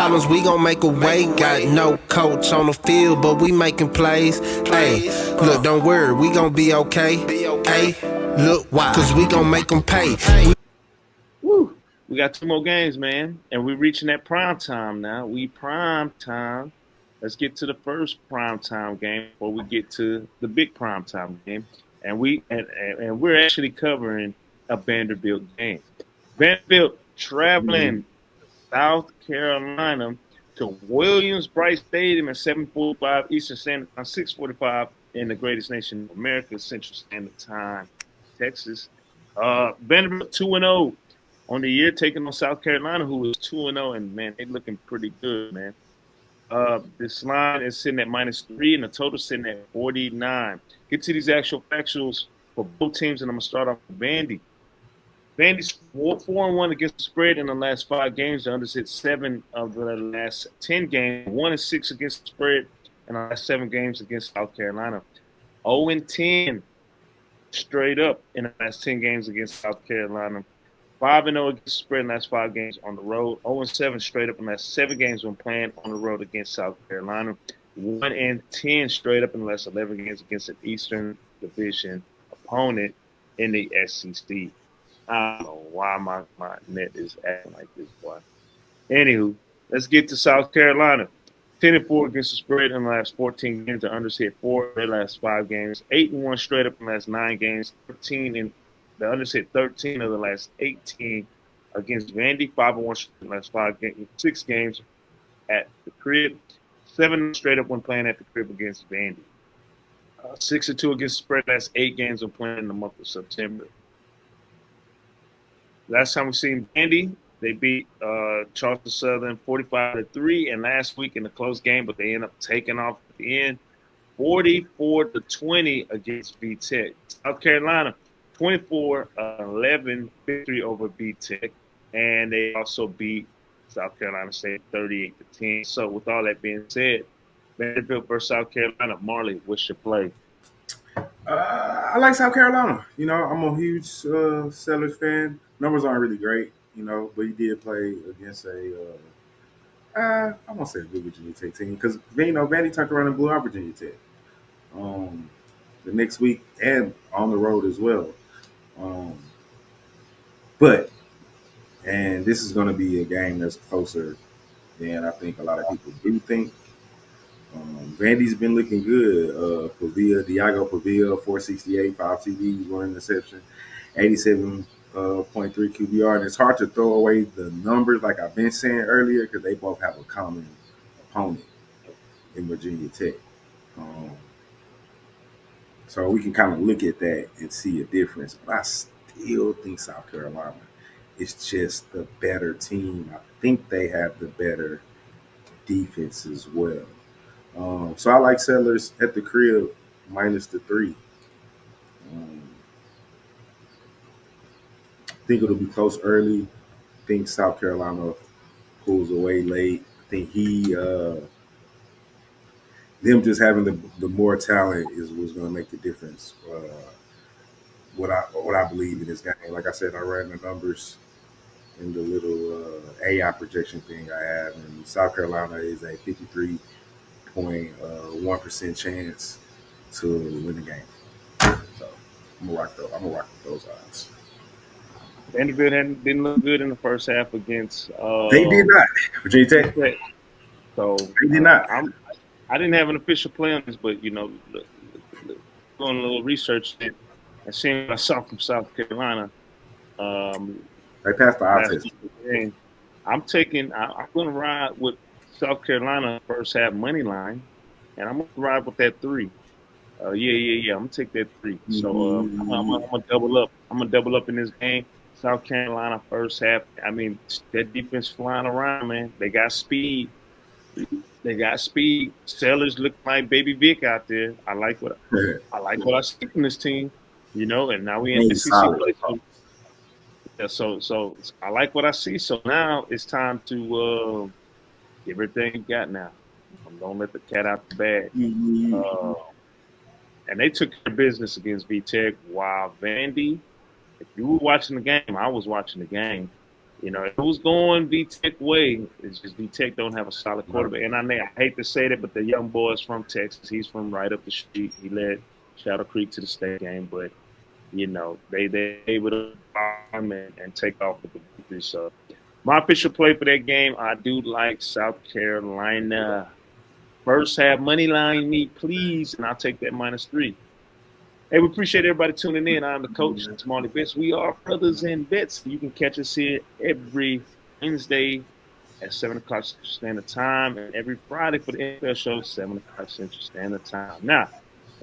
problems, we gon' make a way. Got no coach on the field, but we making plays. Hey, look, don't worry, we gon' be okay. Hey, look, why? Cause we gon' make them pay. Woo! We got 2 more games, man, and we're reaching that prime time now. We prime time. Let's get to the first prime time game before we get to the big prime time game, and we're actually covering a Vanderbilt game. Vanderbilt traveling to South Carolina to Williams-Brice Stadium at 7:45 Eastern Standard Time, 6:45 in the greatest nation of America, Central Standard Time, Texas. Vanderbilt 2-0 on the year, taking on South Carolina, who is 2-0, and man, they're looking pretty good, man. This line is sitting at -3, and the total sitting at 49. Get to these actual factuals for both teams, and I'm gonna start off with Vandy. Vandy's 4-1 against the spread in the last 5 games. The unders hit 7 of the last 10 games. 1-6 against the spread in the last 7 games against South Carolina. 0-10 straight up in the last 10 games against South Carolina. 5-0 against the spread in the last 5 games on the road. 0-7 straight up in the last 7 games when playing on the road against South Carolina. 1-10 straight up in the last 11 games against an Eastern Division opponent in the SEC. I don't know why my net is acting like this, boy. Anywho, let's get to South Carolina. 10-4 against the spread in the last 14 games. The unders hit 4 in the last 5 games. 8-1 straight up in the last 9 games. 13 in the unders hit 13 of the last 18 against Vandy. 5-1 in the last 6 games at the crib. 7 straight up when playing at the crib against Vandy. 6-2 against the spread last 8 games when playing in the month of September. Last time we seen Vandy, they beat Charleston Southern 45-3, and last week in the close game, but they end up taking off at the end, 44-20 against VTech. South Carolina, 24-11 victory over VTech, and they also beat South Carolina State 38-10. So with all that being said, Vanderbilt versus South Carolina. Marley, what's your play? I like South Carolina. You know, I'm a huge Sellers fan. Numbers aren't really great, you know, but he did play against I won't say a good Virginia Tech team because Vandy turned around and blew out Virginia Tech the next week and on the road as well. And this is going to be a game that's closer than I think a lot of people do think. Vandy's been looking good. Diago Pavia, 468, 5 TDs, 1 interception, 87.3 QBR. And it's hard to throw away the numbers, like I've been saying earlier, because they both have a common opponent in Virginia Tech. So we can kind of look at that and see a difference. But I still think South Carolina is just the better team. I think they have the better defense as well. So I like Settlers at the crib -3. Think it'll be close early. Think South Carolina pulls away late. Think them just having the more talent is what's going to make the difference. What I believe in this game. Like I said, I ran the numbers in the little AI projection thing I have, and South Carolina is a 53.1% chance to win the game. So I'm gonna rock with those odds. Vanderbilt didn't look good in the first half against. They did not. Virginia Tech. So they did not. I didn't have an official play on this, but doing a little research and seeing what I saw from South Carolina. They passed the eye test. I'm going to ride with South Carolina first half money line, and I'm going to ride with that 3. I'm going to take that 3. So I'm going to double up. I'm going to double up in this game. South Carolina first half. I mean, that defense flying around, man. They got speed. Sellers look like Baby Vic out there. I like what I see from this team, and now we in the SEC play. So I like what I see. So now it's time to give everything you got now. Don't let the cat out the bag. And they took their business against VTech. While Vandy, if you were watching the game, I was watching the game. You know, if it was going V-Tech way, it's just V-Tech don't have a solid quarterback. And I hate to say that, but the young boy is from Texas. He's from right up the street. He led Shadow Creek to the state game, but you know, they able to farm and take off with the victory. So my official play for that game, I do like South Carolina. First half money line me, please, and I'll take that -3. Hey, we appreciate everybody tuning in. I'm the coach, it's Marley Bets. We are Brothas N Bets. You can catch us here every Wednesday at 7 o'clock Central Standard Time, and every Friday for the NFL show, 7 o'clock Central Standard Time. Now,